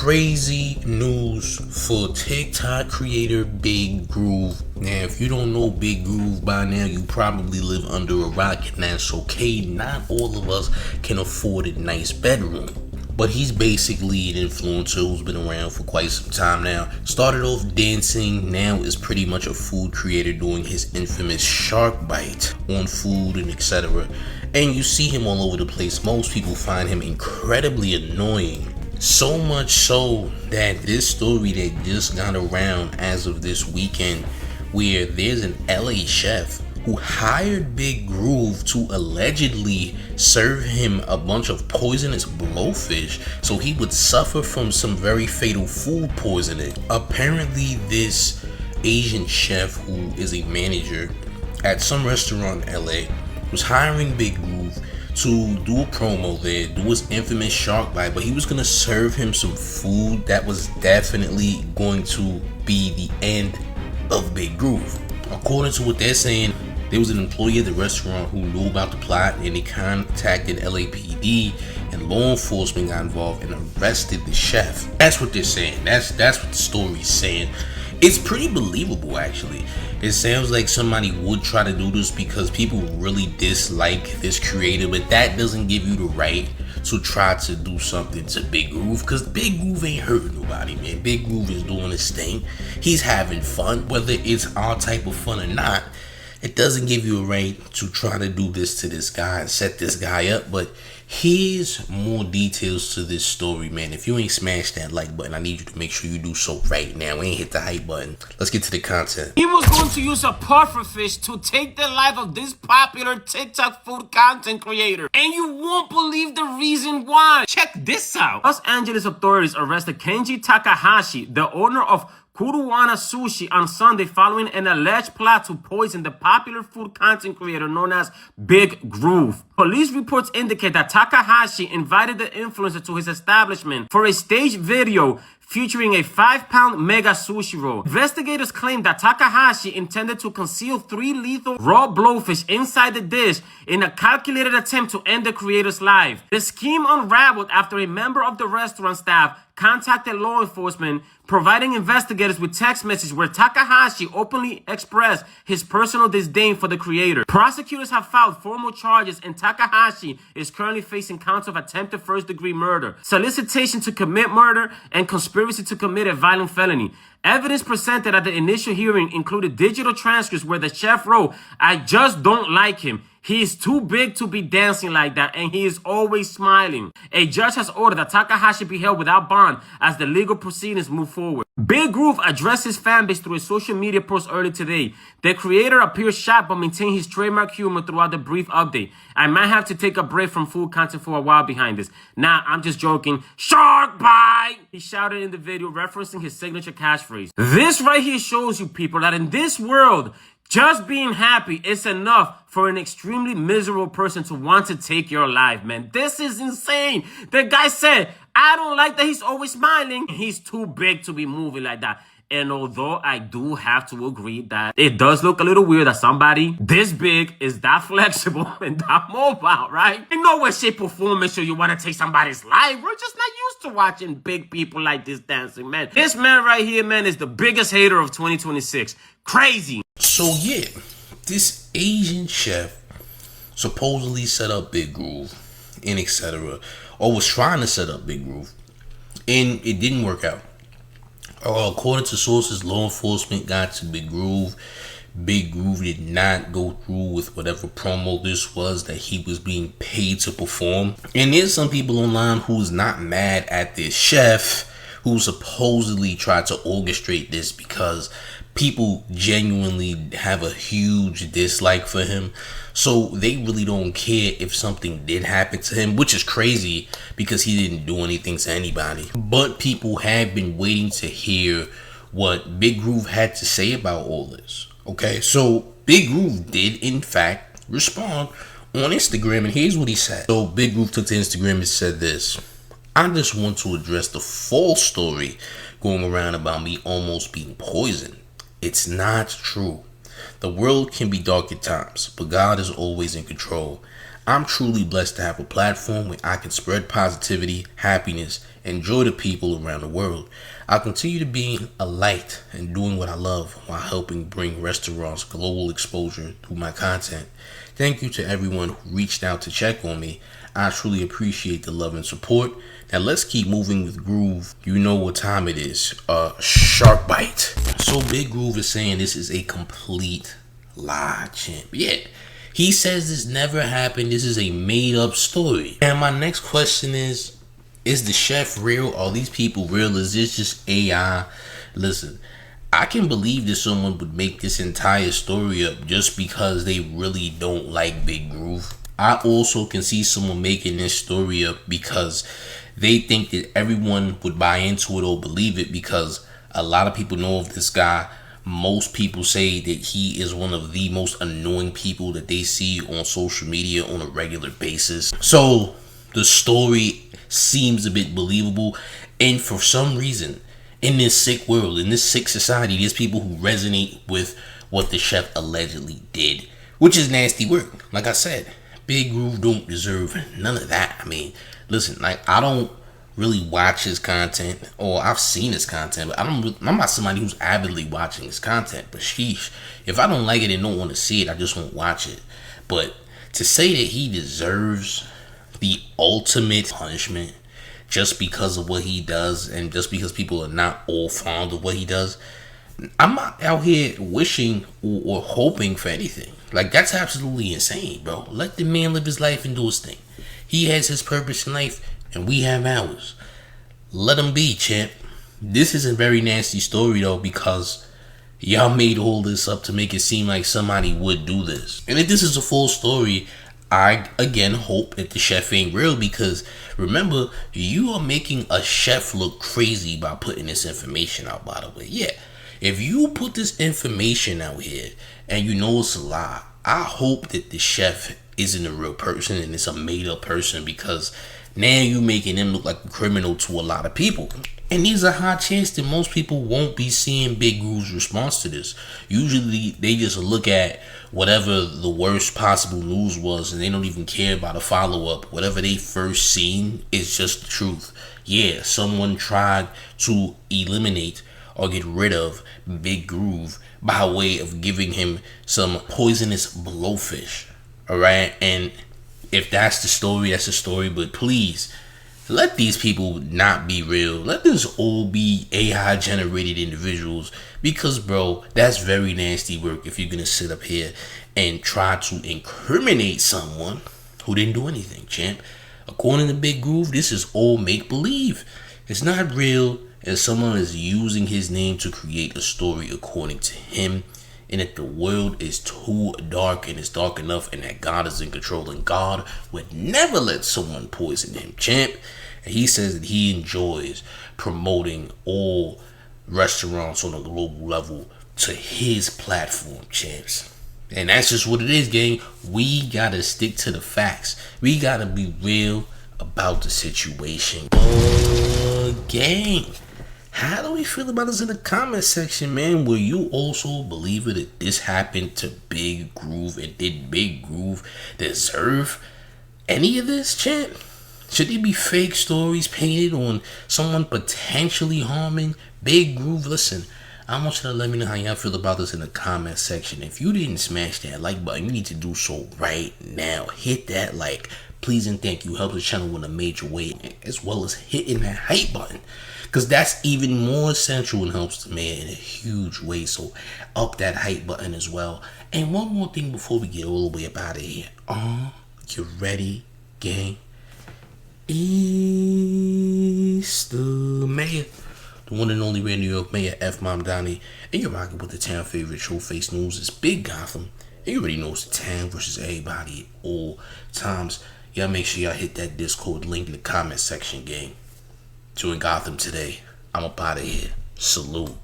Crazy news for TikTok creator BigGroove. Now, if you don't know BigGroove by now, you probably live under a rock, and that's okay. Not all of us can afford a nice bedroom. But he's basically an influencer who's been around for quite some time now. Started off dancing, now is pretty much a food creator doing his infamous shark bite on food and etc. And you see him all over the place. Most people find him incredibly annoying. So much so that this story that just got around as of this weekend, where there's an LA chef who hired BigGroove to allegedly serve him a bunch of poisonous blowfish so he would suffer from some very fatal food poisoning. Apparently, this Asian chef, who is a manager at some restaurant in LA, was hiring BigGroove to do a promo there, do his infamous shark bite, but he was gonna serve him some food that was definitely going to be the end of BigGroove. According to what they're saying, there was an employee at the restaurant who knew about the plot, and they contacted LAPD, and law enforcement got involved and arrested the chef. That's what they're saying. That's what the story's saying. It's pretty believable, actually. It sounds like somebody would try to do this because people really dislike this creator, but that doesn't give you the right to try to do something to BigGroove, because BigGroove ain't hurting nobody, man. BigGroove is doing his thing. He's having fun, whether it's our type of fun or not. It doesn't give you a right to try to do this to this guy and set this guy up. But here's more details to this story, man. If you ain't smashed that like button, I need you to make sure you do so right now. We ain't hit the hype button. Let's get to the content. He was going to use a pufferfish to take the life of this popular TikTok food content creator. And you won't believe the reason why. Check this out. Los Angeles authorities arrested Kenji Takahashi, the owner of Kurohana Sushi, on Sunday following an alleged plot to poison the popular food content creator known as BigGroove. Police reports indicate that Takahashi invited the influencer to his establishment for a staged video featuring a 5-pound mega sushi roll. Investigators claim that Takahashi intended to conceal 3 lethal raw blowfish inside the dish in a calculated attempt to end the creator's life. The scheme unraveled after a member of the restaurant staff contacted law enforcement, providing investigators with text messages where Takahashi openly expressed his personal disdain for the creator. Prosecutors have filed formal charges, and Takahashi is currently facing counts of attempted first-degree murder, solicitation to commit murder, and conspiracy to commit a violent felony. Evidence presented at the initial hearing included digital transcripts where the chef wrote, "I just don't like him. He is too big to be dancing like that, and he is always smiling." A judge has ordered that Takahashi be held without bond as the legal proceedings move forward. BigGroove addressed his fanbase through a social media post early today. The creator appears shocked but maintained his trademark humor throughout the brief update. "I might have to take a break from food content for a while behind this. Nah, I'm just joking. Shark bite!" he shouted in the video, referencing his signature catchphrase. This right here shows you, people, that in this world, just being happy is enough for an extremely miserable person to want to take your life, man. This is insane. The guy said, "I don't like that he's always smiling. He's too big to be moving like that." And although I do have to agree that it does look a little weird that somebody this big is that flexible and that mobile, right? In no way, shape, or form make sure you want to take somebody's life. We're just not used to watching big people like this dancing, man. This man right here, man, is the biggest hater of 2026. Crazy. So yeah, this Asian chef supposedly set up BigGroove and etc. or was trying to set up BigGroove, and it didn't work out. According to sources, law enforcement got to BigGroove. BigGroove did not go through with whatever promo this was that he was being paid to perform. And there's some people online who's not mad at this chef who supposedly tried to orchestrate this because people genuinely have a huge dislike for him. So they really don't care if something did happen to him, which is crazy because he didn't do anything to anybody. But people have been waiting to hear what BigGroove had to say about all this. Okay, so BigGroove did in fact respond on Instagram, and here's what he said. So BigGroove took to Instagram and said this: "I just want to address the false story going around about me almost being poisoned. It's not true. The world can be dark at times, but God is always in control. I'm truly blessed to have a platform where I can spread positivity, happiness, and joy to people around the world. I'll continue to be a light and doing what I love while helping bring restaurants global exposure through my content. Thank you to everyone who reached out to check on me. I truly appreciate the love and support. Now let's keep moving with Groove. You know what time it is. Shark bite. So BigGroove is saying this is a complete lie, champ. Yeah. He says this never happened. This is a made up story. And my next question is the chef real? Are these people real? Is this just AI? Listen, I can believe that someone would make this entire story up just because they really don't like BigGroove. I also can see someone making this story up because they think that everyone would buy into it or believe it because a lot of people know of this guy. Most people say that he is one of the most annoying people that they see on social media on a regular basis. So the story seems a bit believable. And for some reason, in this sick world, in this sick society, there's people who resonate with what the chef allegedly did, which is nasty work. Like I said, BigGroove don't deserve none of that. I mean, listen, like I don't really watch his content, or I've seen his content, but I'm not somebody who's avidly watching his content. But sheesh, if I don't like it and don't want to see it, I just won't watch it. But to say that he deserves the ultimate punishment just because of what he does, and just because people are not all fond of what he does, I'm not out here wishing or hoping for anything. Like, that's absolutely insane, bro. Let the man live his life and do his thing. He has his purpose in life, and we have ours. Let him be, champ. This is a very nasty story, though, because y'all made all this up to make it seem like somebody would do this. And if this is a full story, I, again, hope that the chef ain't real, because remember, you are making a chef look crazy by putting this information out, by the way. Yeah, if you put this information out here and you know it's a lie, I hope that the chef isn't a real person and it's a made-up person, because now you making him look like a criminal to a lot of people. And there's a high chance that most people won't be seeing BigGroove's response to this. Usually they just look at whatever the worst possible news was and they don't even care about a follow-up. Whatever they first seen is just the truth. Yeah, someone tried to eliminate or get rid of BigGroove by way of giving him some poisonous blowfish. Alright, and if that's the story, that's the story. But please, let these people not be real. Let this all be AI generated individuals, because bro, that's very nasty work if you're gonna sit up here and try to incriminate someone who didn't do anything, champ. According to BigGroove, this is all make-believe. It's not real, and someone is using his name to create a story according to him. And that the world is too dark and it's dark enough, and that God is in control, and God would never let someone poison him, champ. And he says that he enjoys promoting all restaurants on a global level to his platform, champs. And that's just what it is, gang. We gotta stick to the facts. We gotta be real about the situation. Gang, how do we feel about this in the comment section, man? Will you also believe it that this happened to BigGroove, and did BigGroove deserve any of this, champ? Should there be fake stories painted on someone potentially harming BigGroove? Listen, I want you to let me know how y'all feel about this in the comment section. If you didn't smash that like button, you need to do so right now. Hit that like, please and thank you. Help the channel in a major way, as well as hitting that hype button, because that's even more essential and helps the man in a huge way. So up that hype button as well. And one more thing before we get all the way up out of here. You ready, gang? It's the mayor, the one and only New York Mayor, F. Mom Donnie, and you're rocking with the town favorite Showface News. It's Big Gotham, and you already know it's the town versus everybody at all times. Y'all make sure y'all hit that Discord link in the comment section, gang. Join Gotham today. I'm up out of here. Salute.